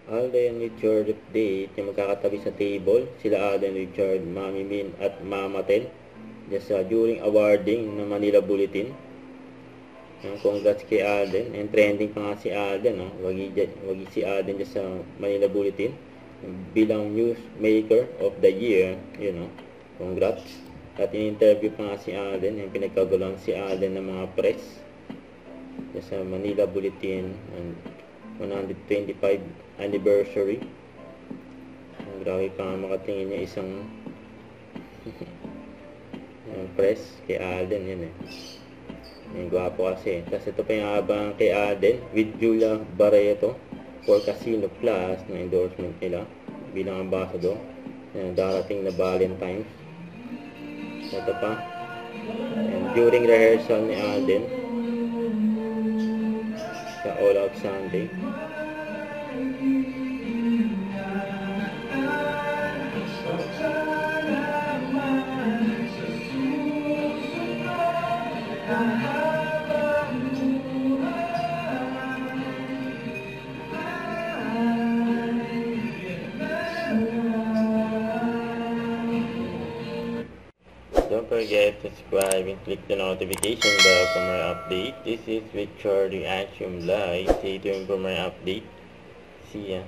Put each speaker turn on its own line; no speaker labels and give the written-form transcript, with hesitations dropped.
Alden, Richard update, yung magkakatabi sa table, sila Alden, Richard, Mami Min at Mama Tel. Just during awarding ng Manila Bulletin. Yung congrats kay Alden. And trending pa nga si Alden, no? Wagi si Alden just sa Manila Bulletin. Bilang newsmaker of the year, you know. Congrats. At in-interview pa nga si Alden, yung pinagkagulang si Alden ng mga press. Just sa Manila Bulletin and 125 anniversary. Grabe pa nga makatingin niya isang press kay Alden, yun eh. Yung gwapo kasi. Tapos ito pa yung abang kay Alden with Julia Barreto for Casino Plus na endorsement nila bilang ambassador. Yung darating na Valentine's. Ito pa. And during rehearsal ni Alden sa All Out Sunday. Don't forget to subscribe and click the notification bell for more update. This is Richard Reaction Live. Stay tuned for more update. See ya.